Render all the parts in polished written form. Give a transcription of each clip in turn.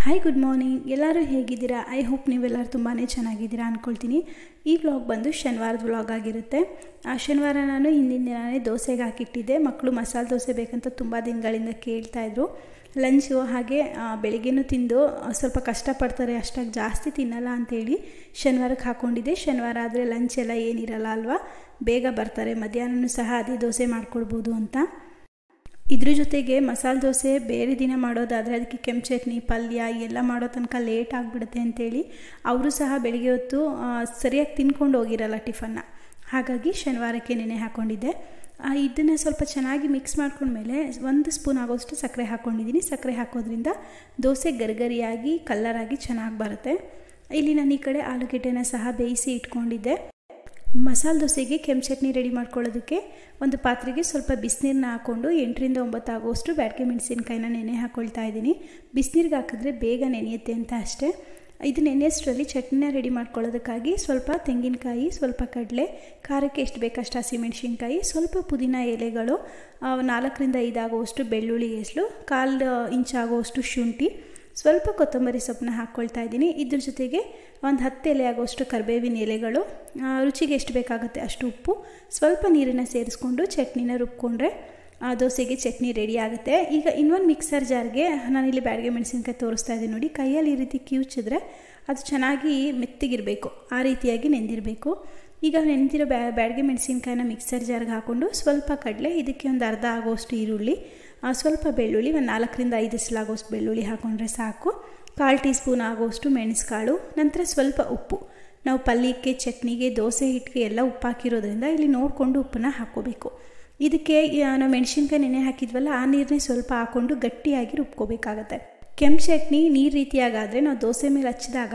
Hi good morning ಎಲ್ಲರೂ ಹೇಗಿದ್ದೀರಾ? I hope ನೀವೆಲ್ಲರೂ ತುಂಬಾ ಚೆನ್ನಾಗಿದ್ದೀರಾ ಅಂದ್ಕೊಳ್ತೀನಿ. ಈ ವ್ಲಾಗ್ ಬಂದು ಶನಿವಾರದ ವ್ಲಾಗ್ ಆಗಿರುತ್ತೆ. ಶನಿವಾರ ನಾನು ಹಿಂದಿನ ದಿನವೇ ದೋಸೆಗೆ ಹಾಕಿಟ್ಟಿದ್ದೆ. ಮಕ್ಕಳು ಮಸಾಲೆ ದೋಸೆ ಬೇಕಂತ ತುಂಬ ದಿನಗಳಿಂದ ಕೇಳ್ತಾಯಿದ್ರು. ಲಂಚು ಹಾಗೆ ಬೆಳಿಗ್ಗೆನೂ ತಿಂದು ಸ್ವಲ್ಪ ಕಷ್ಟಪಡ್ತಾರೆ, ಅಷ್ಟಾಗಿ ಜಾಸ್ತಿ ತಿನ್ನಲ್ಲ ಅಂಥೇಳಿ ಶನಿವಾರಕ್ಕೆ ಹಾಕ್ಕೊಂಡಿದ್ದೆ. ಶನಿವಾರ ಆದರೆ ಲಂಚ್ ಎಲ್ಲ ಏನಿರಲ್ಲ ಅಲ್ವಾ, ಬೇಗ ಬರ್ತಾರೆ. ಮಧ್ಯಾಹ್ನವೂ ಸಹ ಅದೇ ದೋಸೆ ಮಾಡಿಕೊಡ್ಬೋದು ಅಂತ. ಇದ್ರ ಜೊತೆಗೆ ಮಸಾಲೆ ದೋಸೆ ಬೇರೆ ದಿನ ಮಾಡೋದಾದರೆ ಅದಕ್ಕೆ ಕೆಂಪು ಚಟ್ನಿ ಪಲ್ಯ ಎಲ್ಲ ಮಾಡೋ ತನಕ ಲೇಟ್ ಆಗಿಬಿಡುತ್ತೆ ಅಂಥೇಳಿ ಅವರು ಸಹ ಬೆಳಿಗ್ಗೆ ಹೊತ್ತು ಸರಿಯಾಗಿ ತಿನ್ಕೊಂಡು ಹೋಗಿರಲ್ಲ ಟಿಫನ್ನ. ಹಾಗಾಗಿ ಶನಿವಾರಕ್ಕೆ ನೆನೆ ಹಾಕ್ಕೊಂಡಿದ್ದೆ. ಇದನ್ನು ಸ್ವಲ್ಪ ಚೆನ್ನಾಗಿ ಮಿಕ್ಸ್ ಮಾಡ್ಕೊಂಡ್ಮೇಲೆ 1 ಸ್ಪೂನ್ ಆಗೋಷ್ಟು ಸಕ್ಕರೆ ಹಾಕ್ಕೊಂಡಿದ್ದೀನಿ. ಸಕ್ಕರೆ ಹಾಕೋದ್ರಿಂದ ದೋಸೆ ಗರಿಗರಿಯಾಗಿ ಕಲ್ಲರಾಗಿ ಚೆನ್ನಾಗಿ ಬರುತ್ತೆ. ಇಲ್ಲಿ ನಾನು ಈ ಕಡೆ ಆಲೂಗೆಡ್ಡೆನ ಸಹ ಬೇಯಿಸಿ ಇಟ್ಕೊಂಡಿದ್ದೆ. ಮಸಾಲೆ ದೋಸೆಗೆ ಕೆಂಪು ಚಟ್ನಿ ರೆಡಿ ಮಾಡ್ಕೊಳ್ಳೋದಕ್ಕೆ ಒಂದು ಪಾತ್ರೆಗೆ ಸ್ವಲ್ಪ ಬಿಸಿನೀರನ್ನ ಹಾಕ್ಕೊಂಡು 8ರಿಂದ 9 ಆಗೋಷ್ಟು ಬ್ಯಾಡಗೆ ಮೆಣಸಿನ್ಕಾಯಿನ ನೆನೆ ಹಾಕ್ಕೊಳ್ತಾ ಇದ್ದೀನಿ. ಬಿಸಿನೀರಿಗೆ ಹಾಕಿದ್ರೆ ಬೇಗ ನೆನೆಯುತ್ತೆ ಅಂತ ಅಷ್ಟೇ. ಇದು ನೆನೆಯಷ್ಟರಲ್ಲಿ ಚಟ್ನಿನ ರೆಡಿ ಮಾಡ್ಕೊಳ್ಳೋದಕ್ಕಾಗಿ ಸ್ವಲ್ಪ ತೆಂಗಿನಕಾಯಿ, ಸ್ವಲ್ಪ ಕಡಲೆ, ಖಾರಕ್ಕೆ ಎಷ್ಟು ಬೇಕಷ್ಟು ಹಸಿಮೆಣಸಿನ್ಕಾಯಿ, ಸ್ವಲ್ಪ ಪುದೀನ ಎಲೆಗಳು, 4ರಿಂದ 5 ಆಗುವಷ್ಟು ಬೆಳ್ಳುಳ್ಳಿ ಎಸಳು, 1/4 ಇಂಚ್ ಆಗುವಷ್ಟು ಶುಂಠಿ, ಸ್ವಲ್ಪ ಕೊತ್ತಂಬರಿ ಸೊಪ್ಪನ್ನ ಹಾಕ್ಕೊಳ್ತಾ ಇದ್ದೀನಿ. ಇದ್ರ ಜೊತೆಗೆ ಒಂದು 10 ಎಲೆ ಆಗುವಷ್ಟು ಕರಿಬೇವಿನ ಎಲೆಗಳು, ರುಚಿಗೆ ಎಷ್ಟು ಬೇಕಾಗುತ್ತೆ ಅಷ್ಟು ಉಪ್ಪು, ಸ್ವಲ್ಪ ನೀರನ್ನು ಸೇರಿಸ್ಕೊಂಡು ಚಟ್ನಿನ ರುಬ್ಕೊಂಡ್ರೆ ದೋಸೆಗೆ ಚಟ್ನಿ ರೆಡಿ ಆಗುತ್ತೆ. ಈಗ ಇನ್ನೊಂದು ಮಿಕ್ಸರ್ ಜಾರ್ಗೆ ನಾನಿಲ್ಲಿ ಬ್ಯಾಡಗೆ ಮೆಣಸಿನ್ಕಾಯಿ ತೋರಿಸ್ತಾ ಇದ್ದೀನಿ ನೋಡಿ. ಕೈಯಲ್ಲಿ ಈ ರೀತಿ ಕಿವುಚಿದ್ರೆ ಅದು ಚೆನ್ನಾಗಿ ಮೆತ್ತಗಿರಬೇಕು, ಆ ರೀತಿಯಾಗಿ ನೆಂದಿರಬೇಕು. ಈಗ ನೆಂದಿರೋ ಬ್ಯಾಡಗೆ ಮೆಣಸಿನ್ಕಾಯಿನ ಮಿಕ್ಸರ್ ಜಾರ್ಗೆ ಹಾಕ್ಕೊಂಡು ಸ್ವಲ್ಪ ಕಡಲೆ, ಇದಕ್ಕೆ ಒಂದು ಅರ್ಧ ಆಗೋಷ್ಟು ಈರುಳ್ಳಿ, ಸ್ವಲ್ಪ ಬೆಳ್ಳುಳ್ಳಿ, ಒಂದು 4ರಿಂದ 5 ಎಸಲಾಗೋಷ್ಟು ಬೆಳ್ಳುಳ್ಳಿ ಹಾಕ್ಕೊಂಡ್ರೆ ಸಾಕು. 1/4 ಟೀ ಸ್ಪೂನ್ ಆಗೋಷ್ಟು ಮೆಣಸುಕಾಳು, ನಂತರ ಸ್ವಲ್ಪ ಉಪ್ಪು. ನಾವು ಪಲ್ಯಕ್ಕೆ, ಚಟ್ನಿಗೆ, ದೋಸೆ ಹಿಟ್ಟಿಗೆ ಎಲ್ಲ ಉಪ್ಪು ಹಾಕಿರೋದ್ರಿಂದ ಇಲ್ಲಿ ನೋಡಿಕೊಂಡು ಉಪ್ಪನ್ನ ಹಾಕ್ಕೋಬೇಕು. ಇದಕ್ಕೆ ನಾವು ಮೆಣಸಿನ್ಕಾಯಿ ನೆನೆ ಹಾಕಿದ್ವಲ್ಲ ಆ ನೀರನ್ನೇ ಸ್ವಲ್ಪ ಹಾಕ್ಕೊಂಡು ಗಟ್ಟಿಯಾಗಿ ರುಬ್ಕೋಬೇಕಾಗತ್ತೆ. ಕೆಂಪು ಚಟ್ನಿ ನೀರು ರೀತಿಯಾಗಾದರೆ ನಾವು ದೋಸೆ ಮೇಲೆ ಹಚ್ಚಿದಾಗ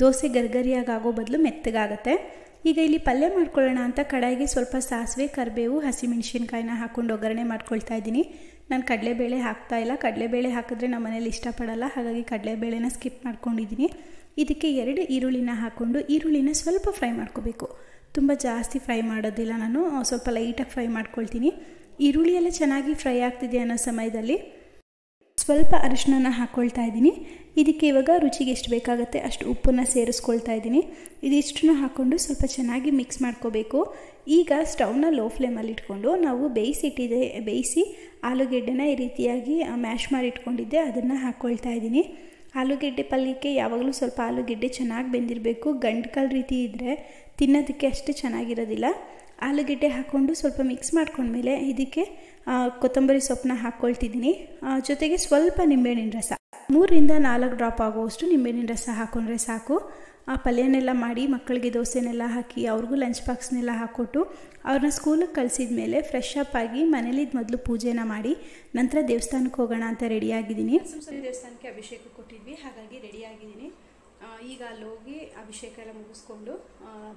ದೋಸೆ ಗರ್ಗರಿಯಾಗಿ ಆಗೋ ಬದಲು ಮೆತ್ತಗಾಗುತ್ತೆ. ಈಗ ಇಲ್ಲಿ ಪಲ್ಯ ಮಾಡ್ಕೊಳ್ಳೋಣ ಅಂತ ಕಡಾಯಿಗೆ ಸ್ವಲ್ಪ ಸಾಸಿವೆ, ಕರಿಬೇವು, ಹಸಿಮೆಣಸಿನ್ಕಾಯಿನ ಹಾಕ್ಕೊಂಡು ಒಗ್ಗರಣೆ ಮಾಡ್ಕೊಳ್ತಾ ಇದ್ದೀನಿ. ನಾನು ಕಡಲೆಬೇಳೆ ಹಾಕ್ತಾಯಿಲ್ಲ. ಕಡಲೆಬೇಳೆ ಹಾಕಿದ್ರೆ ನಮ್ಮ ಮನೇಲಿ ಇಷ್ಟಪಡಲ್ಲ, ಹಾಗಾಗಿ ಕಡಲೆಬೇಳೆನ ಸ್ಕಿಪ್ ಮಾಡ್ಕೊಂಡಿದ್ದೀನಿ. ಇದಕ್ಕೆ 2 ಈರುಳ್ಳಿನ ಹಾಕ್ಕೊಂಡು ಈರುಳ್ಳಿನ ಸ್ವಲ್ಪ ಫ್ರೈ ಮಾಡ್ಕೋಬೇಕು. ತುಂಬ ಜಾಸ್ತಿ ಫ್ರೈ ಮಾಡೋದಿಲ್ಲ, ನಾನು ಸ್ವಲ್ಪ ಲೈಟಾಗಿ ಫ್ರೈ ಮಾಡ್ಕೊಳ್ತೀನಿ. ಈರುಳ್ಳಿ ಎಲ್ಲ ಚೆನ್ನಾಗಿ ಫ್ರೈ ಆಗ್ತಿದೆ ಅನ್ನೋ ಸಮಯದಲ್ಲಿ ಸ್ವಲ್ಪ ಅರಿಶಿನ ಹಾಕ್ಕೊಳ್ತಾ ಇದ್ದೀನಿ. ಇದಕ್ಕೆ ಇವಾಗ ರುಚಿಗೆ ಎಷ್ಟು ಬೇಕಾಗುತ್ತೆ ಅಷ್ಟು ಉಪ್ಪನ್ನು ಸೇರಿಸ್ಕೊಳ್ತಾ ಇದ್ದೀನಿ. ಇದಿಷ್ಟನ್ನು ಹಾಕ್ಕೊಂಡು ಸ್ವಲ್ಪ ಚೆನ್ನಾಗಿ ಮಿಕ್ಸ್ ಮಾಡ್ಕೋಬೇಕು. ಈಗ ಸ್ಟವ್ನ ಲೋ ಫ್ಲೇಮಲ್ಲಿ ಇಟ್ಕೊಂಡು ನಾವು ಬೇಯಿಸಿ ಆಲೂಗೆಡ್ಡೆನ ಈ ರೀತಿಯಾಗಿ ಮ್ಯಾಶ್ ಮಾಡಿ ಇಟ್ಕೊಂಡಿದ್ದೆ, ಅದನ್ನು ಹಾಕ್ಕೊಳ್ತಾ ಇದ್ದೀನಿ. ಆಲೂಗೆಡ್ಡೆ ಪಲ್ಯಕ್ಕೆ ಯಾವಾಗಲೂ ಸ್ವಲ್ಪ ಆಲೂಗೆಡ್ಡೆ ಚೆನ್ನಾಗಿ ಬೆಂದಿರಬೇಕು. ಗಂಟುಕಲ್ ರೀತಿ ಇದ್ದರೆ ತಿನ್ನೋದಕ್ಕೆ ಅಷ್ಟು ಚೆನ್ನಾಗಿರೋದಿಲ್ಲ. ಆಲೂಗೆಡ್ಡೆ ಹಾಕ್ಕೊಂಡು ಸ್ವಲ್ಪ ಮಿಕ್ಸ್ ಮಾಡ್ಕೊಂಡ್ಮೇಲೆ ಇದಕ್ಕೆ ಕೊತ್ತಂಬರಿ ಸೊಪ್ಪನ್ನ ಹಾಕ್ಕೊಳ್ತಿದ್ದೀನಿ. ಜೊತೆಗೆ ಸ್ವಲ್ಪ ನಿಂಬೆಹಣ್ಣಿನ ರಸ, 3ರಿಂದ 4 ಡ್ರಾಪ್ ಆಗುವಷ್ಟು ನಿಂಬೆಹಣ್ಣಿನ ರಸ ಹಾಕ್ಕೊಂಡ್ರೆ ಸಾಕು. ಆ ಪಲ್ಯನೆಲ್ಲ ಮಾಡಿ ಮಕ್ಕಳಿಗೆ ದೋಸೆನೆಲ್ಲ ಹಾಕಿ ಅವ್ರಿಗೂ ಲಂಚ್ ಬಾಕ್ಸ್ನೆಲ್ಲ ಹಾಕ್ಕೊಟ್ಟು ಅವ್ರನ್ನ ಸ್ಕೂಲಿಗೆ ಕಳಿಸಿದ ಮೇಲೆ ಫ್ರೆಶ್ ಅಪ್ ಆಗಿ ಮನೇಲಿ ಮೊದಲು ಪೂಜೆನ ಮಾಡಿ ನಂತರ ದೇವಸ್ಥಾನಕ್ಕೆ ಹೋಗೋಣ ಅಂತ ರೆಡಿಯಾಗಿದ್ದೀನಿ. ದೇವಸ್ಥಾನಕ್ಕೆ ಅಭಿಷೇಕ ಕೊಟ್ಟಿದ್ವಿ, ಹಾಗಾಗಿ ರೆಡಿಯಾಗಿದ್ದೀನಿ. ಈಗ ಅಲ್ಲಿ ಹೋಗಿ ಅಭಿಷೇಕ ಎಲ್ಲ ಮುಗಿಸ್ಕೊಂಡು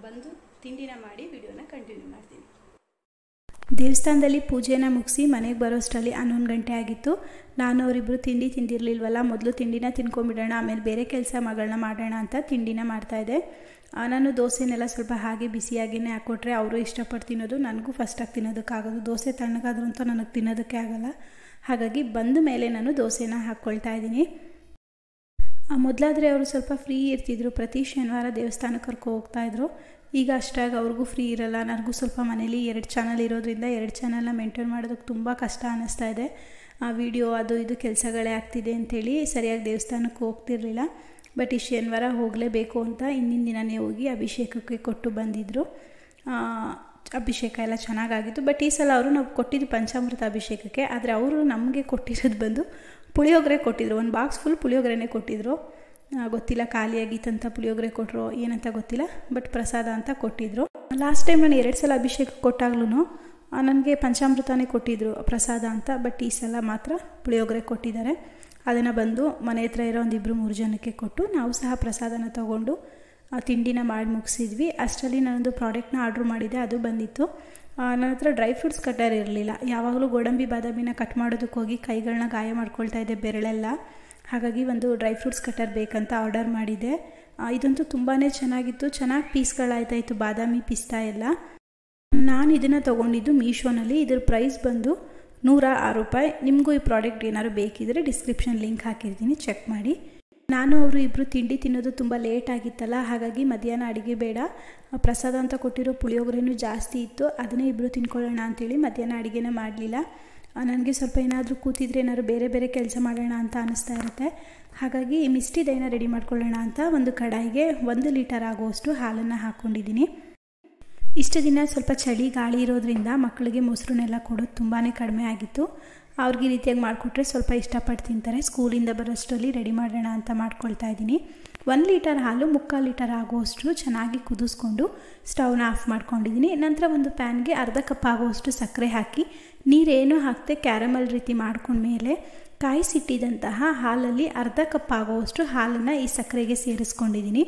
ಬಂದು ತಿಂಡಿನ ಮಾಡಿ ವಿಡಿಯೋನ ಕಂಟಿನ್ಯೂ ಮಾಡ್ತೀನಿ. ದೇವಸ್ಥಾನದಲ್ಲಿ ಪೂಜೆನ ಮುಗಿಸಿ ಮನೆಗೆ ಬರೋಷ್ಟರಲ್ಲಿ 11 ಗಂಟೆ ಆಗಿತ್ತು. ನಾನು ಅವರಿಬ್ಬರು ತಿಂಡಿ ತಿಂದಿರಲಿಲ್ವಲ್ಲ, ಮೊದಲು ತಿಂಡಿನ ತಿನ್ಕೊಂಬಿಡೋಣ, ಆಮೇಲೆ ಬೇರೆ ಕೆಲಸಗಳನ್ನ ಮಾಡೋಣ ಅಂತ ತಿಂಡಿನ ಮಾಡ್ತಾಯಿದ್ದೆ. ನಾನು ದೋಸೆನೆಲ್ಲ ಸ್ವಲ್ಪ ಹಾಗೆ ಬಿಸಿಯಾಗಿಯೇ ಹಾಕ್ಕೊಟ್ರೆ ಅವರು ಇಷ್ಟಪಟ್ಟು ತಿನ್ನೋದು, ನನಗೂ ಫಸ್ಟಾಗಿ ತಿನ್ನೋದಕ್ಕಾಗೋದು. ದೋಸೆ ತಣ್ಣಗಾದ್ರೂ ಅಂತ ನನಗೆ ತಿನ್ನೋದಕ್ಕೆ ಆಗೋಲ್ಲ, ಹಾಗಾಗಿ ಬಂದ ಮೇಲೆ ನಾನು ದೋಸೆನ ಹಾಕ್ಕೊಳ್ತಾ ಇದ್ದೀನಿ. ಮೊದಲಾದರೆ ಅವರು ಸ್ವಲ್ಪ ಫ್ರೀ ಇರ್ತಿದ್ರು, ಪ್ರತಿ ಶನಿವಾರ ದೇವಸ್ಥಾನಕ್ಕೆ ಕರ್ಕೊ ಹೋಗ್ತಾಯಿದ್ರು. ಈಗ ಅಷ್ಟಾಗಿ ಅವ್ರಿಗೂ ಫ್ರೀ ಇರಲ್ಲ. ನನಗೂ ಸ್ವಲ್ಪ ಮನೇಲಿ 2 ಚಾನಲ್ ಇರೋದ್ರಿಂದ 2 ಚಾನಲ್ನ ಮೇಂಟೈನ್ ಮಾಡೋದಕ್ಕೆ ತುಂಬ ಕಷ್ಟ ಅನ್ನಿಸ್ತಾ ಇದೆ. ವಿಡಿಯೋ ಅದು ಇದು ಕೆಲಸಗಳೇ ಆಗ್ತಿದೆ ಅಂಥೇಳಿ ಸರಿಯಾಗಿ ದೇವಸ್ಥಾನಕ್ಕೆ ಹೋಗ್ತಿರಲಿಲ್ಲ. ಬಟ್ ಈ ಶನಿವಾರ ಹೋಗಲೇಬೇಕು ಅಂತ ಹಿಂದಿನ ದಿನವೇ ಹೋಗಿ ಅಭಿಷೇಕಕ್ಕೆ ಕೊಟ್ಟು ಬಂದಿದ್ದರು. ಅಭಿಷೇಕ ಎಲ್ಲ ಚೆನ್ನಾಗಾಗಿತ್ತು. ಬಟ್ ಈ ಸಲ ಅವರು ನಾವು ಕೊಟ್ಟಿದ್ದು ಪಂಚಾಮೃತ ಅಭಿಷೇಕಕ್ಕೆ, ಆದರೆ ಅವರು ನಮಗೆ ಕೊಟ್ಟಿರೋದು ಬಂದು ಪುಳಿಯೋಗರೆ ಕೊಟ್ಟಿದ್ರು. ಒಂದು ಬಾಕ್ಸ್ ಫುಲ್ ಪುಳಿಯೋಗರೆನೇ ಕೊಟ್ಟಿದ್ರು. ಗೊತ್ತಿಲ್ಲ ಖಾಲಿಯಾಗಿತ್ತಂತ ಪುಳಿಯೋಗರೆ ಕೊಟ್ಟರು ಏನಂತ ಗೊತ್ತಿಲ್ಲ, ಬಟ್ ಪ್ರಸಾದ ಅಂತ ಕೊಟ್ಟಿದ್ರು. ಲಾಸ್ಟ್ ಟೈಮ್ ನಾನು 2 ಸಲ ಅಭಿಷೇಕ ಕೊಟ್ಟಾಗ್ಲೂ ನನಗೆ ಪಂಚಾಮೃತನೇ ಕೊಟ್ಟಿದ್ರು ಪ್ರಸಾದ ಅಂತ. ಬಟ್ ಈ ಸಲ ಮಾತ್ರ ಪುಳಿಯೋಗರೆ ಕೊಟ್ಟಿದ್ದಾರೆ. ಅದನ್ನು ಬಂದು ಮನೆ ಹತ್ರ ಇರೋ ಒಂದು 2-3 ಜನಕ್ಕೆ ಕೊಟ್ಟು ನಾವು ಸಹ ಪ್ರಸಾದನ ತೊಗೊಂಡು ತಿಂಡಿನ ಮಾಡಿ ಮುಗಿಸಿದ್ವಿ. ಅಷ್ಟರಲ್ಲಿ ನಾನೊಂದು ಪ್ರಾಡಕ್ಟ್ನ ಆರ್ಡ್ರ್ ಮಾಡಿದ್ದೆ, ಅದು ಬಂದಿತ್ತು. ನನ್ನ ಹತ್ರ ಡ್ರೈ ಫ್ರೂಟ್ಸ್ ಕಟ್ಟರ್ ಇರಲಿಲ್ಲ. ಯಾವಾಗಲೂ ಗೋಡಂಬಿ ಬಾದಾಮಿನ ಕಟ್ ಮಾಡೋದಕ್ಕೆ ಹೋಗಿ ಕೈಗಳನ್ನ ಗಾಯ ಮಾಡ್ಕೊಳ್ತಾ ಇದ್ದೆ, ಬೆರಳೆಲ್ಲ. ಹಾಗಾಗಿ ಒಂದು ಡ್ರೈ ಫ್ರೂಟ್ಸ್ ಕಟ್ಟರ್ ಬೇಕಂತ ಆರ್ಡರ್ ಮಾಡಿದ್ದೆ. ಇದಂತೂ ತುಂಬಾ ಚೆನ್ನಾಗಿತ್ತು, ಚೆನ್ನಾಗಿ ಪೀಸ್ಗಳಾಯ್ತಾಯಿತ್ತು, ಬಾದಾಮಿ ಪಿಸ್ತಾ ಎಲ್ಲ. ನಾನು ಇದನ್ನು ತೊಗೊಂಡಿದ್ದು ಮೀಶೋನಲ್ಲಿ. ಇದ್ರ ಪ್ರೈಸ್ ಬಂದು ₹106. ನಿಮಗೂ ಈ ಪ್ರಾಡಕ್ಟ್ ಏನಾದ್ರು ಬೇಕಿದ್ರೆ ಡಿಸ್ಕ್ರಿಪ್ಷನ್ ಲಿಂಕ್ ಹಾಕಿರ್ತೀನಿ, ಚೆಕ್ ಮಾಡಿ. ನಾನು ಅವರು ಇಬ್ಬರು ತಿಂಡಿ ತಿನ್ನೋದು ತುಂಬ ಲೇಟ್ ಆಗಿತ್ತಲ್ಲ, ಹಾಗಾಗಿ ಮಧ್ಯಾಹ್ನ ಅಡುಗೆ ಬೇಡ, ಪ್ರಸಾದ ಅಂತ ಕೊಟ್ಟಿರೋ ಪುಳಿಯೋಗರೆನೂ ಜಾಸ್ತಿ ಇತ್ತು, ಅದನ್ನೇ ಇಬ್ಬರು ತಿನ್ಕೊಳ್ಳೋಣ ಅಂಥೇಳಿ ಮಧ್ಯಾಹ್ನ ಅಡುಗೆನ ಮಾಡಲಿಲ್ಲ. ನನಗೆ ಸ್ವಲ್ಪ ಏನಾದರೂ ಕೂತಿದ್ರೆ ಏನಾದ್ರು ಬೇರೆ ಬೇರೆ ಕೆಲಸ ಮಾಡೋಣ ಅಂತ ಅನ್ನಿಸ್ತಾ ಇರುತ್ತೆ. ಹಾಗಾಗಿ ಮಿಷ್ಟಿ ದಹಿನ ರೆಡಿ ಮಾಡ್ಕೊಳ್ಳೋಣ ಅಂತ ಒಂದು ಕಡಾಯಿಗೆ 1 ಲೀಟರ್ ಆಗುವಷ್ಟು ಹಾಲನ್ನು ಹಾಕ್ಕೊಂಡಿದ್ದೀನಿ. ಇಷ್ಟು ದಿನ ಸ್ವಲ್ಪ ಚಳಿ ಗಾಳಿ ಇರೋದ್ರಿಂದ ಮಕ್ಕಳಿಗೆ ಮೊಸರನ್ನೆಲ್ಲ ಕೊಡೋದು ತುಂಬಾ ಕಡಿಮೆ ಆಗಿತ್ತು. ಅವ್ರಿಗೆ ಈ ರೀತಿಯಾಗಿ ಮಾಡಿಕೊಟ್ರೆ ಸ್ವಲ್ಪ ಇಷ್ಟಪಟ್ಟು ತಿಂತಾರೆ. ಸ್ಕೂಲಿಂದ ಬರೋಷ್ಟರಲ್ಲಿ ರೆಡಿ ಮಾಡೋಣ ಅಂತ ಮಾಡ್ಕೊಳ್ತಾ ಇದ್ದೀನಿ. 1 ಲೀಟರ್ ಹಾಲು 3/4 ಲೀಟರ್ ಆಗುವಷ್ಟು ಚೆನ್ನಾಗಿ ಕುದಿಸ್ಕೊಂಡು ಸ್ಟವ್ನ ಆಫ್ ಮಾಡ್ಕೊಂಡಿದ್ದೀನಿ. ನಂತರ ಒಂದು ಪ್ಯಾನ್ಗೆ ಅರ್ಧ ಕಪ್ ಆಗುವಷ್ಟು ಸಕ್ಕರೆ ಹಾಕಿ ನೀರೇನು ಹಾಕದೆ ಕ್ಯಾರಮಲ್ ರೀತಿ ಮಾಡ್ಕೊಂಡ್ಮೇಲೆ ಕಾಯಿಸಿಟ್ಟಿದ್ದಂತಹ ಹಾಲಲ್ಲಿ ಅರ್ಧ ಕಪ್ ಆಗುವಷ್ಟು ಹಾಲನ್ನು ಈ ಸಕ್ಕರೆಗೆ ಸೇರಿಸ್ಕೊಂಡಿದ್ದೀನಿ.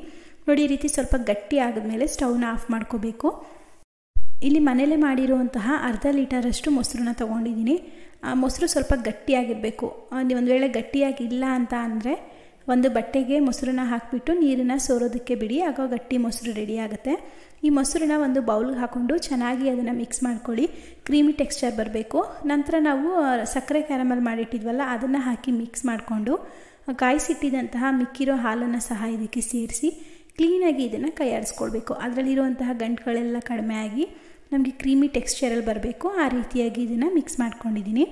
ನೋಡಿ, ಈ ರೀತಿ ಸ್ವಲ್ಪ ಗಟ್ಟಿ ಆದಮೇಲೆ ಸ್ಟವ್ನ ಆಫ್ ಮಾಡ್ಕೋಬೇಕು. ಇಲ್ಲಿ ಮನೇಲೆ ಮಾಡಿರುವಂತಹ ಅರ್ಧ ಲೀಟರಷ್ಟು ಮೊಸರನ್ನ ತೊಗೊಂಡಿದ್ದೀನಿ. ಆ ಮೊಸರು ಸ್ವಲ್ಪ ಗಟ್ಟಿಯಾಗಿರಬೇಕು. ಒಂದು ವೇಳೆ ಗಟ್ಟಿಯಾಗಿಲ್ಲ ಅಂತ ಅಂದರೆ ಒಂದು ಬಟ್ಟೆಗೆ ಮೊಸರನ್ನ ಹಾಕಿಬಿಟ್ಟು ನೀರನ್ನು ಸೋರೋದಕ್ಕೆ ಬಿಡಿ, ಆಗ ಗಟ್ಟಿ ಮೊಸರು ರೆಡಿ ಆಗುತ್ತೆ. ಈ ಮೊಸರನ್ನ ಒಂದು ಬೌಲ್ಗೆ ಹಾಕ್ಕೊಂಡು ಚೆನ್ನಾಗಿ ಅದನ್ನು ಮಿಕ್ಸ್ ಮಾಡ್ಕೊಳ್ಳಿ. ಕ್ರೀಮಿ ಟೆಕ್ಸ್ಚರ್ ಬರಬೇಕು. ನಂತರ ನಾವು ಸಕ್ಕರೆ ಕ್ಯಾರಮಲ್ ಮಾಡಿಟ್ಟಿದ್ವಲ್ಲ ಅದನ್ನು ಹಾಕಿ ಮಿಕ್ಸ್ ಮಾಡಿಕೊಂಡು ಕಾಯಿಸಿಟ್ಟಿದ್ದಂತಹ ಮಿಕ್ಕಿರೋ ಹಾಲನ್ನು ಸಹ ಇದಕ್ಕೆ ಸೇರಿಸಿ ಕ್ಲೀನಾಗಿ ಇದನ್ನು ಕೈಯಾಡಿಸ್ಕೊಳ್ಬೇಕು. ಅದರಲ್ಲಿರುವಂತಹ ಗಂಟುಗಳೆಲ್ಲ ಕಡಿಮೆ ಆಗಿ ನಮಗೆ ಕ್ರೀಮಿ ಟೆಕ್ಸ್ಚರಲ್ಲಿ ಬರಬೇಕು. ಆ ರೀತಿಯಾಗಿ ಇದನ್ನು ಮಿಕ್ಸ್ ಮಾಡ್ಕೊಂಡಿದ್ದೀನಿ.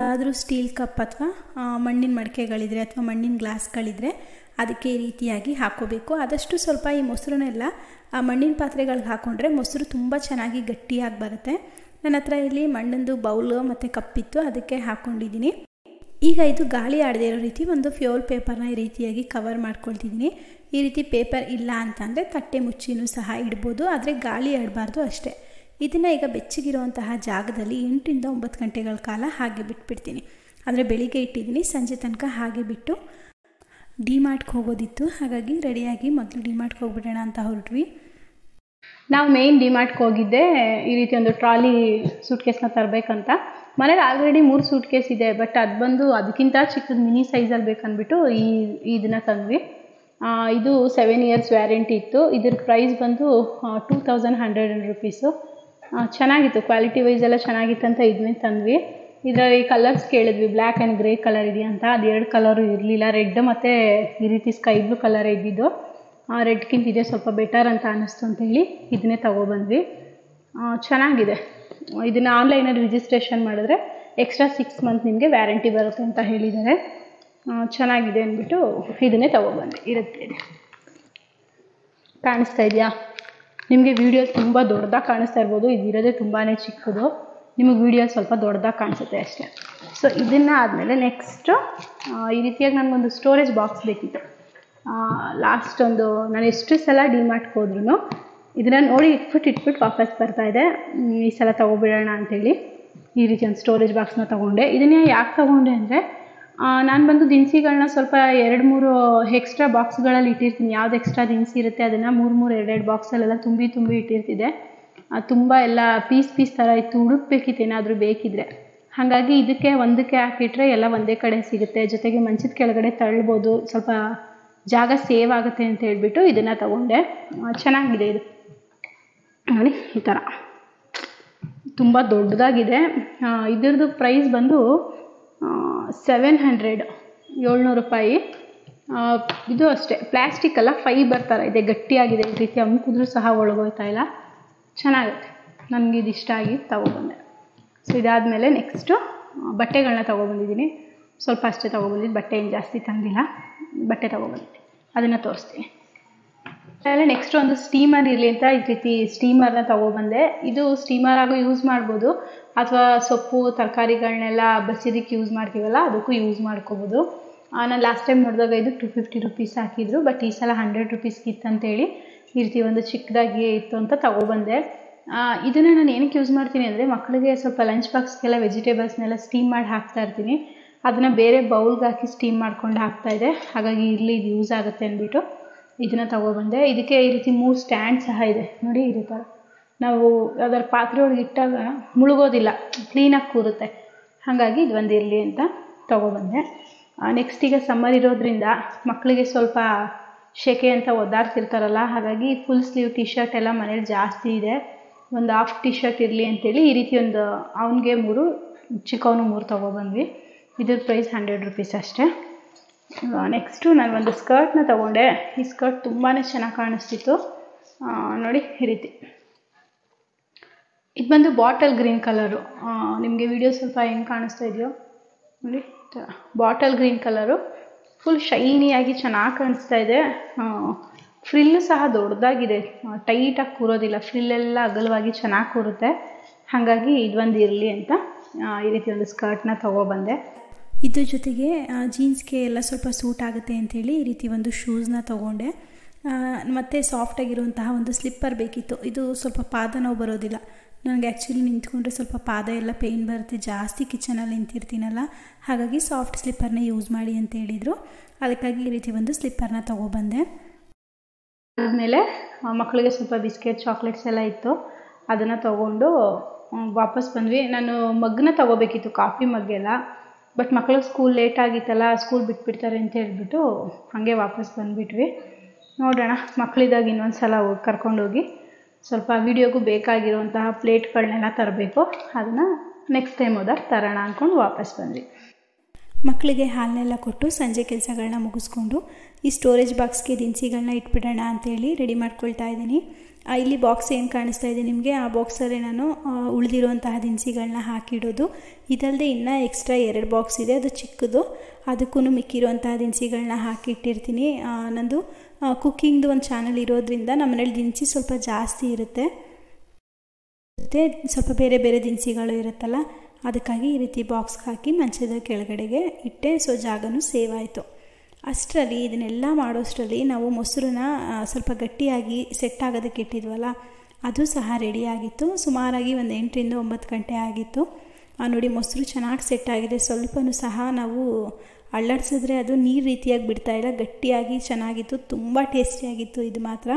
ಆದರೂ ಸ್ಟೀಲ್ ಕಪ್ ಅಥವಾ ಮಣ್ಣಿನ ಮಡಿಕೆಗಳಿದ್ರೆ ಅಥವಾ ಮಣ್ಣಿನ ಗ್ಲಾಸ್ಗಳಿದ್ರೆ ಅದಕ್ಕೆ ಈ ರೀತಿಯಾಗಿ ಹಾಕ್ಕೋಬೇಕು. ಆದಷ್ಟು ಸ್ವಲ್ಪ ಈ ಮೊಸರನ್ನೆಲ್ಲ ಆ ಮಣ್ಣಿನ ಪಾತ್ರೆಗಳಿಗೆ ಹಾಕ್ಕೊಂಡ್ರೆ ಮೊಸರು ತುಂಬ ಚೆನ್ನಾಗಿ ಗಟ್ಟಿಯಾಗಿ ಬರುತ್ತೆ. ನನ್ನ ಹತ್ರ ಇಲ್ಲಿ ಮಣ್ಣಿಂದು ಬೌಲು ಮತ್ತು ಕಪ್ಪಿತ್ತು, ಅದಕ್ಕೆ ಹಾಕ್ಕೊಂಡಿದ್ದೀನಿ. ಈಗ ಇದು ಗಾಳಿ ಆಡದೇ ಇರೋ ರೀತಿ ಒಂದು ಫ್ಯೋಲ್ ಪೇಪರ್ನ ಈ ರೀತಿಯಾಗಿ ಕವರ್ ಮಾಡ್ಕೊಳ್ತಿದ್ದೀನಿ. ಈ ರೀತಿ ಪೇಪರ್ ಇಲ್ಲ ಅಂತಂದರೆ ತಟ್ಟೆ ಮುಚ್ಚಿನೂ ಸಹ ಇಡ್ಬೋದು, ಆದರೆ ಗಾಳಿ ಆಡಬಾರ್ದು ಅಷ್ಟೇ. ಇದನ್ನು ಈಗ ಬೆಚ್ಚಗಿರುವಂತಹ ಜಾಗದಲ್ಲಿ 8 ರಿಂದ 9 ಗಂಟೆಗಳ ಕಾಲ ಹಾಗೆ ಬಿಟ್ಬಿಡ್ತೀನಿ. ಅಂದರೆ ಬೆಳಿಗ್ಗೆ ಇಟ್ಟಿದ್ದೀನಿ, ಸಂಜೆ ತನಕ ಹಾಗೆ ಬಿಟ್ಟು ಡಿಮಾರ್ಟ್ಗೆ ಹೋಗೋದಿತ್ತು, ಹಾಗಾಗಿ ರೆಡಿಯಾಗಿ ಮೊದಲು ಡಿಮಾರ್ಟ್ಗೆ ಹೋಗ್ಬಿಡೋಣ ಅಂತ ಹೊರಟ್ವಿ. ನಾವು ಮೇಯ್ನ್ ಡಿಮಾರ್ಟ್ಗೆ ಹೋಗಿದ್ದೆ ಈ ರೀತಿ ಒಂದು ಟ್ರಾಲಿ ಸೂಟ್ಕೇಸ್ನ ತರಬೇಕಂತ. ಮನೇಲಿ ಆಲ್ರೆಡಿ 3 ಸೂಟ್ಕೇಸ್ ಇದೆ, ಬಟ್ ಅದು ಬಂದು ಅದಕ್ಕಿಂತ ಚಿಕ್ಕದು ಮಿನಿ ಸೈಜಲ್ಲಿ ಬೇಕಂದ್ಬಿಟ್ಟು ಇದನ್ನು ತಂದ್ವಿ. ಇದು 7 ಇಯರ್ಸ್ ವ್ಯಾರಂಟಿ ಇತ್ತು. ಇದ್ರ ಪ್ರೈಸ್ ಬಂದು 2100 ರೂಪೀಸು. ಚೆನ್ನಾಗಿತ್ತು, ಕ್ವಾಲಿಟಿ ವೈಸ್ ಎಲ್ಲ ಚೆನ್ನಾಗಿತ್ತು ಅಂತ ಇದನ್ನೇ ತಂದ್ವಿ. ಇದರಲ್ಲಿ ಕಲರ್ಸ್ ಕೇಳಿದ್ವಿ, ಬ್ಲ್ಯಾಕ್ ಆ್ಯಂಡ್ ಗ್ರೇ ಕಲರ್ ಇದೆಯಾ ಅಂತ. ಅದು 2 ಕಲರು ಇರಲಿಲ್ಲ, ರೆಡ್ ಮತ್ತು ಈ ರೀತಿ ಸ್ಕೈ ಬ್ಲೂ ಕಲರ್ ಇದ್ದಿದ್ದು. ರೆಡ್ಗಿಂತ ಇದೆ ಸ್ವಲ್ಪ ಬೆಟರ್ ಅಂತ ಅನ್ನಿಸ್ತು ಅಂತೇಳಿ ಇದನ್ನೇ ತೊಗೊಬಂದ್ವಿ. ಚೆನ್ನಾಗಿದೆ. ಇದನ್ನು ಆನ್ಲೈನಲ್ಲಿ ರಿಜಿಸ್ಟ್ರೇಷನ್ ಮಾಡಿದ್ರೆ ಎಕ್ಸ್ಟ್ರಾ 6 ಮಂತ್ ನಿಮಗೆ ವ್ಯಾರಂಟಿ ಬರುತ್ತೆ ಅಂತ ಹೇಳಿದ್ದಾರೆ. ಚೆನ್ನಾಗಿದೆ ಅಂದ್ಬಿಟ್ಟು ಇದನ್ನೇ ತೊಗೊಬಂದೆ. ಇರುತ್ತೆ, ಕಾಣಿಸ್ತಾ ಇದೆಯಾ ನಿಮಗೆ? ವಿಡಿಯೋ ತುಂಬ ದೊಡ್ಡದಾಗಿ ಕಾಣಿಸ್ತಾ ಇರ್ಬೋದು, ಇದಿರೋದೇ ತುಂಬಾ ಚಿಕ್ಕದು, ನಿಮಗೆ ವಿಡಿಯೋ ಸ್ವಲ್ಪ ದೊಡ್ಡದಾಗಿ ಕಾಣಿಸುತ್ತೆ ಅಷ್ಟೇ. ಸೊ ಇದನ್ನು ಆದಮೇಲೆ ನೆಕ್ಸ್ಟು ಈ ರೀತಿಯಾಗಿ ನನಗೊಂದು ಸ್ಟೋರೇಜ್ ಬಾಕ್ಸ್ ಬೇಕಿತ್ತು. ಲಾಸ್ಟ್ ನಾನು ಎಷ್ಟು ಸಲ ಡಿಮಾರ್ಟ್ಗೆ ಹೋದ್ರೂ ಇದನ್ನು ನೋಡಿ ಇಟ್ಬಿಟ್ಟು ವಾಪಸ್ ಬರ್ತಾಯಿದೆ. ಈ ಸಲ ತೊಗೊಬಿಡೋಣ ಅಂಥೇಳಿ ಈ ರೀತಿ ಒಂದು ಸ್ಟೋರೇಜ್ ಬಾಕ್ಸ್ನ ತೊಗೊಂಡೆ. ಇದನ್ನೇ ಯಾಕೆ ತೊಗೊಂಡೆ ಅಂದರೆ ನಾನು ಬಂದು ದಿನಸಿಗಳನ್ನ ಸ್ವಲ್ಪ 2-3 ಎಕ್ಸ್ಟ್ರಾ ಬಾಕ್ಸ್ಗಳಲ್ಲಿ ಇಟ್ಟಿರ್ತೀನಿ. ಯಾವ್ದು ಎಕ್ಸ್ಟ್ರಾ ದಿನಸಿ ಇರುತ್ತೆ ಅದನ್ನು 3-3 2-2 ಬಾಕ್ಸಲ್ಲೆಲ್ಲ ತುಂಬಿ ಇಟ್ಟಿರ್ತಿದ್ದೆ. ತುಂಬ ಎಲ್ಲ ಪೀಸ್ ಥರ ಇತ್ತು, ಹುಡುಕ್ಬೇಕಿತ್ತು ಏನಾದರೂ ಬೇಕಿದ್ರೆ. ಹಾಗಾಗಿ ಇದಕ್ಕೆ ಒಂದಕ್ಕೆ ಹಾಕಿಟ್ರೆ ಎಲ್ಲ ಒಂದೇ ಕಡೆ ಸಿಗುತ್ತೆ, ಜೊತೆಗೆ ಮಂಚದ ಕೆಳಗಡೆ ತಳ್ಬೋದು, ಸ್ವಲ್ಪ ಜಾಗ ಸೇವ್ ಆಗುತ್ತೆ ಅಂತ ಹೇಳ್ಬಿಟ್ಟು ಇದನ್ನು ತೊಗೊಂಡೆ. ಚೆನ್ನಾಗಿದೆ ಇದು ನೋಡಿ, ಈ ಥರ ತುಂಬ ದೊಡ್ಡದಾಗಿದೆ. ಇದ್ರದ್ದು ಪ್ರೈಸ್ ಬಂದು 700 ರೂಪಾಯಿ. ಇದು ಅಷ್ಟೇ, ಪ್ಲ್ಯಾಸ್ಟಿಕ್ ಅಲ್ಲ, ಫೈಬರ್ ಥರ ಇದೆ, ಗಟ್ಟಿಯಾಗಿದೆ. ಈ ರೀತಿ ಅಮ್ಕಿದ್ರೂ ಸಹ ಒಳಗೋಯ್ತಾ ಇಲ್ಲ, ಚೆನ್ನಾಗುತ್ತೆ. ನನಗೆ ಇದು ಇಷ್ಟ ಆಗಿ ತೊಗೊಬಂದೆ. ಸೊ ಇದಾದಮೇಲೆ ನೆಕ್ಸ್ಟು ಬಟ್ಟೆಗಳನ್ನ ತೊಗೊಬಂದಿದ್ದೀನಿ. ಸ್ವಲ್ಪ ಅಷ್ಟೇ ತೊಗೊಬಂದಿದ್ದು, ಬಟ್ಟೆ ಏನು ಜಾಸ್ತಿ ತಂದಿಲ್ಲ, ಬಟ್ಟೆ ತೊಗೊಬಂದಿದ್ದೆ, ಅದನ್ನು ತೋರಿಸ್ತೀನಿ. ಆಮೇಲೆ ನೆಕ್ಸ್ಟ್ ಒಂದು ಸ್ಟೀಮರ್ ಇರಲಿ ಅಂತ ಈ ರೀತಿ ಸ್ಟೀಮರ್ನ ತೊಗೊಬಂದೆ. ಇದು ಸ್ಟೀಮರ್ ಆಗು ಯೂಸ್ ಮಾಡ್ಬೋದು, ಅಥವಾ ಸೊಪ್ಪು ತರಕಾರಿಗಳನ್ನೆಲ್ಲ ಬಸಿಯೋದಕ್ಕೆ ಯೂಸ್ ಮಾಡ್ತೀವಲ್ಲ ಅದಕ್ಕೂ ಯೂಸ್ ಮಾಡ್ಕೋಬೋದು. ನಾನು ಲಾಸ್ಟ್ ಟೈಮ್ ನೋಡಿದಾಗ ಇದು 250 ರೂಪೀಸ್ ಹಾಕಿದ್ರು, ಬಟ್ ಈ ಸಲ 100 ರೂಪೀಸ್ಗೆ ಇತ್ತಂತೇಳಿ ಈ ರೀತಿ ಒಂದು ಚಿಕ್ಕದಾಗಿ ಇತ್ತು ಅಂತ ತೊಗೊಬಂದೆ. ಇದನ್ನು ನಾನು ಏನಕ್ಕೆ ಯೂಸ್ ಮಾಡ್ತೀನಿ ಅಂದರೆ, ಮಕ್ಕಳಿಗೆ ಸ್ವಲ್ಪ ಲಂಚ್ ಬಾಕ್ಸ್ಗೆಲ್ಲ ವೆಜಿಟೇಬಲ್ಸ್ನೆಲ್ಲ ಸ್ಟೀಮ್ ಮಾಡಿ ಹಾಕ್ತಾ ಇರ್ತೀನಿ. ಅದನ್ನು ಬೇರೆ ಬೌಲ್ಗೆ ಹಾಕಿ ಸ್ಟೀಮ್ ಮಾಡ್ಕೊಂಡು ಹಾಕ್ತಾಯಿದ್ದೆ. ಹಾಗಾಗಿ ಇರಲಿ, ಇದು ಯೂಸ್ ಆಗುತ್ತೆ ಅಂದ್ಬಿಟ್ಟು ಇದನ್ನು ತೊಗೊಬಂದೆ. ಇದಕ್ಕೆ ಈ ರೀತಿ 3 ಸ್ಟ್ಯಾಂಡ್ ಸಹ ಇದೆ ನೋಡಿ. ಈ ಥರ ನಾವು ಯಾವ್ದಾದ್ರು ಪಾತ್ರೆ ಒಳಗೆ ಇಟ್ಟಾಗ ಮುಳುಗೋದಿಲ್ಲ, ಕ್ಲೀನಾಗಿ ಕೂರುತ್ತೆ. ಹಾಗಾಗಿ ಇದು ಒಂದು ಇರಲಿ ಅಂತ ತೊಗೊಬಂದೆ. ನೆಕ್ಸ್ಟ್ ಈಗ ಸಮ್ಮರ್ ಇರೋದ್ರಿಂದ ಮಕ್ಕಳಿಗೆ ಸ್ವಲ್ಪ ಶೆಕೆ ಅಂತ ಒದ್ದಾಡ್ತಿರ್ತಾರಲ್ಲ, ಹಾಗಾಗಿ ಫುಲ್ ಸ್ಲೀವ್ ಟಿ ಶರ್ಟ್ ಎಲ್ಲ ಮನೇಲಿ ಜಾಸ್ತಿ ಇದೆ. ಒಂದು ಹಾಫ್ ಟಿ ಶರ್ಟ್ ಇರಲಿ ಅಂತೇಳಿ ಈ ರೀತಿ ಒಂದು ಅವನಿಗೆ 3, ಚಿಕ್ಕವನು 3 ತೊಗೊಬಂದ್ವಿ. ಇದ್ರ ಪ್ರೈಸ್ 100 ರೂಪೀಸ್ ಅಷ್ಟೇ. ನೆಕ್ಸ್ಟು ನಾನು ಒಂದು ಸ್ಕರ್ಟ್ನ ತೊಗೊಂಡೆ. ಈ ಸ್ಕರ್ಟ್ ತುಂಬಾ ಚೆನ್ನಾಗಿ ಕಾಣಿಸ್ತಿತ್ತು. ನೋಡಿ ಈ ರೀತಿ. ಇದು ಬಂದು ಬಾಟಲ್ ಗ್ರೀನ್ ಕಲರು. ನಿಮಗೆ ವಿಡಿಯೋ ಸ್ವಲ್ಪ ಹೆಂಗೆ ಕಾಣಿಸ್ತಾ ಇದೆಯೋ ನೋಡಿ, ಬಾಟಲ್ ಗ್ರೀನ್ ಕಲರು, ಫುಲ್ ಶೈನಿಯಾಗಿ ಚೆನ್ನಾಗಿ ಕಾಣಿಸ್ತಾ ಇದೆ. ಫ್ರಿಲ್ಲು ಸಹ ದೊಡ್ಡದಾಗಿದೆ, ಟೈಟಾಗಿ ಕೂರೋದಿಲ್ಲ, ಫ್ರಿಲ್ಲೆಲ್ಲ ಅಗಲವಾಗಿ ಚೆನ್ನಾಗಿ ಕೂರುತ್ತೆ. ಹಾಗಾಗಿ ಇದೊಂದು ಇರಲಿ ಅಂತ ಈ ರೀತಿ ಒಂದು ಸ್ಕರ್ಟ್ನ ತೊಗೊಬಂದೆ. ಇದ್ರ ಜೊತೆಗೆ ಜೀನ್ಸ್ಗೆ ಎಲ್ಲ ಸ್ವಲ್ಪ ಸೂಟ್ ಆಗುತ್ತೆ ಅಂಥೇಳಿ ಈ ರೀತಿ ಒಂದು ಶೂಸ್ನ ತೊಗೊಂಡೆ. ಮತ್ತು ಸಾಫ್ಟಾಗಿರುವಂತಹ ಒಂದು ಸ್ಲಿಪ್ಪರ್ ಬೇಕಿತ್ತು. ಇದು ಸ್ವಲ್ಪ ಪಾದ ನೋವು ಬರೋದಿಲ್ಲ ನನಗೆ. ಆ್ಯಕ್ಚುಲಿ ನಿಂತ್ಕೊಂಡ್ರೆ ಸ್ವಲ್ಪ ಪಾದ ಎಲ್ಲ ಪೇಯ್ನ್ ಬರುತ್ತೆ, ಜಾಸ್ತಿ ಕಿಚನಲ್ಲಿ ನಿಂತಿರ್ತೀನಲ್ಲ, ಹಾಗಾಗಿ ಸಾಫ್ಟ್ ಸ್ಲಿಪ್ಪರ್ನೇ ಯೂಸ್ ಮಾಡಿ ಅಂತ ಹೇಳಿದರು. ಅದಕ್ಕಾಗಿ ಈ ರೀತಿ ಒಂದು ಸ್ಲಿಪ್ಪರ್ನ ತೊಗೊಬಂದೆ. ಆದಮೇಲೆ ಮಕ್ಕಳಿಗೆ ಸ್ವಲ್ಪ ಬಿಸ್ಕೆಟ್ ಚಾಕ್ಲೇಟ್ಸ್ ಎಲ್ಲ ಇತ್ತು, ಅದನ್ನು ತೊಗೊಂಡು ವಾಪಸ್ ಬಂದ್ವಿ. ನಾನು ಮಗ್ನ ತೊಗೋಬೇಕಿತ್ತು, ಕಾಫಿ ಮಗ್ಗೆಲ್ಲ. ಬಟ್ ಮಕ್ಕಳಿಗೆ ಸ್ಕೂಲ್ ಲೇಟ್ ಆಗಿತ್ತಲ್ಲ, ಸ್ಕೂಲ್ ಬಿಟ್ಬಿಡ್ತಾರೆ ಅಂತ ಹೇಳ್ಬಿಟ್ಟು ಹಾಗೆ ವಾಪಸ್ ಬಂದುಬಿಟ್ವಿ. ನೋಡೋಣ, ಮಕ್ಕಳಿದಾಗ ಇನ್ನೊಂದು ಸಲ ಕರ್ಕೊಂಡೋಗಿ ಸ್ವಲ್ಪ ವೀಡಿಯೋಗೂ ಬೇಕಾಗಿರುವಂತಹ ಪ್ಲೇಟ್ಗಳನ್ನೆಲ್ಲ ತರಬೇಕು. ಅದನ್ನು ನೆಕ್ಸ್ಟ್ ಟೈಮ್ ಹೋದಾಗ ತರೋಣ ಅಂದ್ಕೊಂಡು ವಾಪಸ್ ಬಂದ್ವಿ. ಮಕ್ಕಳಿಗೆ ಹಾಲನ್ನೆಲ್ಲ ಕೊಟ್ಟು ಸಂಜೆ ಕೆಲಸಗಳನ್ನ ಮುಗಿಸ್ಕೊಂಡು ಈ ಸ್ಟೋರೇಜ್ ಬಾಕ್ಸ್ಗೆ ದಿನಸಿಗಳನ್ನ ಇಟ್ಬಿಡೋಣ ಅಂತೇಳಿ ರೆಡಿ ಮಾಡ್ಕೊಳ್ತಾ ಇದ್ದೀನಿ. ಇಲ್ಲಿ ಬಾಕ್ಸ್ ಏನು ಕಾಣಿಸ್ತಾ ಇದೆ ನಿಮಗೆ, ಆ ಬಾಕ್ಸಲ್ಲಿ ನಾನು ಉಳಿದಿರುವಂತಹ ದಿನಸಿಗಳನ್ನ ಹಾಕಿಡೋದು. ಇದಲ್ಲದೆ ಇನ್ನೂ ಎಕ್ಸ್ಟ್ರಾ 2 ಬಾಕ್ಸ್ ಇದೆ, ಅದು ಚಿಕ್ಕದು, ಅದಕ್ಕೂ ಮಿಕ್ಕಿರುವಂತಹ ದಿನಸಿಗಳನ್ನ ಹಾಕಿಟ್ಟಿರ್ತೀನಿ. ನಂದು ಕುಕ್ಕಿಂಗ್ದು ಒಂದು ಚಾನಲ್ ಇರೋದ್ರಿಂದ ನಮ್ಮ ಮನೇಲಿ ದಿನಸಿ ಸ್ವಲ್ಪ ಜಾಸ್ತಿ ಇರುತ್ತೆ, ಮತ್ತು ಸ್ವಲ್ಪ ಬೇರೆ ಬೇರೆ ದಿನಸಿಗಳು ಇರುತ್ತಲ್ಲ, ಅದಕ್ಕಾಗಿ ಈ ರೀತಿ ಬಾಕ್ಸ್ಗೆ ಹಾಕಿ ಮಂಚದ ಕೆಳಗಡೆಗೆ ಇಟ್ಟೆ. ಸೊ ಜಾಗನೂ ಸೇವ್ ಆಯಿತು. ಅಷ್ಟರಲ್ಲಿ ಇದನ್ನೆಲ್ಲ ಮಾಡೋಷ್ಟರಲ್ಲಿ ನಾವು ಮೊಸರನ್ನ ಸ್ವಲ್ಪ ಗಟ್ಟಿಯಾಗಿ ಸೆಟ್ ಆಗೋದಕ್ಕೆ ಇಟ್ಟಿದ್ವಲ್ಲ, ಅದು ಸಹ ರೆಡಿಯಾಗಿತ್ತು. ಸುಮಾರಾಗಿ ಒಂದು 8 ರಿಂದ 9 ಗಂಟೆ ಆಗಿತ್ತು. ನೋಡಿ, ಮೊಸರು ಚೆನ್ನಾಗಿ ಸೆಟ್ ಆಗಿದೆ. ಸ್ವಲ್ಪನೂ ಸಹ ನಾವು ಅಳ್ಳಾಡಿಸಿದ್ರೆ ಅದು ನೀರು ರೀತಿಯಾಗಿ ಬಿಡ್ತಾಯಿಲ್ಲ, ಗಟ್ಟಿಯಾಗಿ ಚೆನ್ನಾಗಿತ್ತು. ತುಂಬ ಟೇಸ್ಟಿಯಾಗಿತ್ತು. ಇದು ಮಾತ್ರ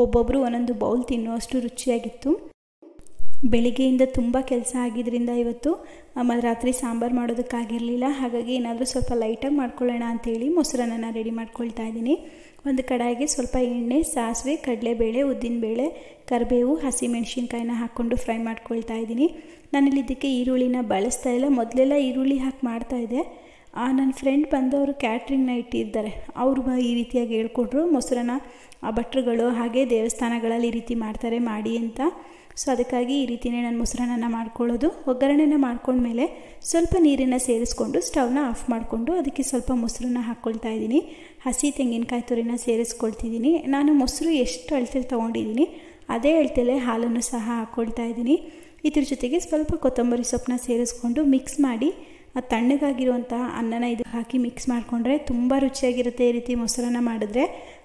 ಒಬ್ಬೊಬ್ಬರು ಒಂದೊಂದು ಬೌಲ್ ತಿನ್ನುವಷ್ಟು ರುಚಿಯಾಗಿತ್ತು. ಬೆಳಿಗ್ಗೆಯಿಂದ ತುಂಬ ಕೆಲಸ ಆಗಿದ್ದರಿಂದ ಇವತ್ತು ರಾತ್ರಿ ಸಾಂಬಾರು ಮಾಡೋದಕ್ಕಾಗಿರಲಿಲ್ಲ. ಹಾಗಾಗಿ ಏನಾದರೂ ಸ್ವಲ್ಪ ಲೈಟಾಗಿ ಮಾಡ್ಕೊಳ್ಳೋಣ ಅಂಥೇಳಿ ಮೊಸರನ್ನ ರೆಡಿ ಮಾಡ್ಕೊಳ್ತಾ ಇದ್ದೀನಿ. ಒಂದು ಕಡಾಯಿಗೆ ಸ್ವಲ್ಪ ಎಣ್ಣೆ, ಸಾಸಿವೆ, ಕಡಲೆಬೇಳೆ, ಉದ್ದಿನಬೇಳೆ, ಕರಿಬೇವು, ಹಸಿಮೆಣಸಿನ್ಕಾಯಿನ ಹಾಕ್ಕೊಂಡು ಫ್ರೈ ಮಾಡ್ಕೊಳ್ತಾ ಇದ್ದೀನಿ. ನಾನಿಲ್ಲಿ ಇದಕ್ಕೆ ಈರುಳ್ಳಿನ ಬಳಸ್ತಾ ಇಲ್ಲ. ಮೊದಲೆಲ್ಲ ಈರುಳ್ಳಿ ಹಾಕಿ ಮಾಡ್ತಾಯಿದ್ದೆ. ನನ್ನ ಫ್ರೆಂಡ್ ಬಂದವರು ಕ್ಯಾಟ್ರಿಂಗ್ನ ಇಟ್ಟಿದ್ದಾರೆ, ಅವರು ಈ ರೀತಿಯಾಗಿ ಹೇಳ್ಕೊಟ್ರು. ಮೊಸರನ್ನ ಭಟ್ರುಗಳು ಹಾಗೆ ದೇವಸ್ಥಾನಗಳಲ್ಲಿ ಈ ರೀತಿ ಮಾಡ್ತಾರೆ ಮಾಡಿ ಅಂತ. ಸೊ ಅದಕ್ಕಾಗಿ ಈ ರೀತಿಯೇ ನಾನು ಮೊಸರನ್ನ ಮಾಡ್ಕೊಳ್ಳೋದು. ಒಗ್ಗರಣೆನ ಮಾಡ್ಕೊಂಡ್ಮೇಲೆ ಸ್ವಲ್ಪ ನೀರನ್ನು ಸೇರಿಸ್ಕೊಂಡು ಸ್ಟವ್ನ ಆಫ್ ಮಾಡಿಕೊಂಡು ಅದಕ್ಕೆ ಸ್ವಲ್ಪ ಮೊಸರನ್ನ ಹಾಕ್ಕೊಳ್ತಾ ಇದ್ದೀನಿ. ಹಸಿ ತೆಂಗಿನಕಾಯಿ ತುರಿನ ಸೇರಿಸ್ಕೊಳ್ತಿದ್ದೀನಿ. ನಾನು ಮೊಸರು ಎಷ್ಟು ಅಳತೆಲಿ ತೊಗೊಂಡಿದ್ದೀನಿ ಅದೇ ಅಳತೆಲೇ ಹಾಲನ್ನು ಸಹ ಹಾಕ್ಕೊಳ್ತಾ ಇದ್ದೀನಿ. ಇದ್ರ ಜೊತೆಗೆ ಸ್ವಲ್ಪ ಕೊತ್ತಂಬರಿ ಸೊಪ್ಪನ್ನ ಸೇರಿಸ್ಕೊಂಡು ಮಿಕ್ಸ್ ಮಾಡಿ ತಣ್ಣಗಾಗಿರುವಂಥ ಅನ್ನನ ಇದಕ್ಕೆ ಹಾಕಿ ಮಿಕ್ಸ್ ಮಾಡಿಕೊಂಡ್ರೆ ತುಂಬ ರುಚಿಯಾಗಿರುತ್ತೆ. ಈ ರೀತಿ ಮೊಸರನ್ನ ಮಾಡಿದ್ರೆ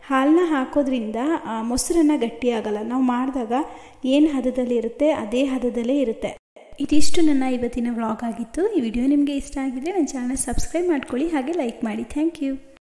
ಹಾಲನ್ನ ಹಾಕೋದ್ರಿಂದ ಮೊಸರನ್ನ ಗಟ್ಟಿಯಾಗಲ್ಲ. ನಾವು ಮಾಡಿದಾಗ ಏನು ಹದದಲ್ಲಿ ಇರುತ್ತೆ ಅದೇ ಹದದಲ್ಲೇ ಇರುತ್ತೆ. ಇದಿಷ್ಟು ನನ್ನ ಇವತ್ತಿನ ವ್ಲಾಗ್ ಆಗಿತ್ತು. ಈ ವಿಡಿಯೋ ನಿಮಗೆ ಇಷ್ಟ ಆಗಿದ್ರೆ ನನ್ನ ಚಾನಲ್ ಸಬ್ಸ್ಕ್ರೈಬ್ ಮಾಡ್ಕೊಳ್ಳಿ, ಹಾಗೆ ಲೈಕ್ ಮಾಡಿ. Thank you.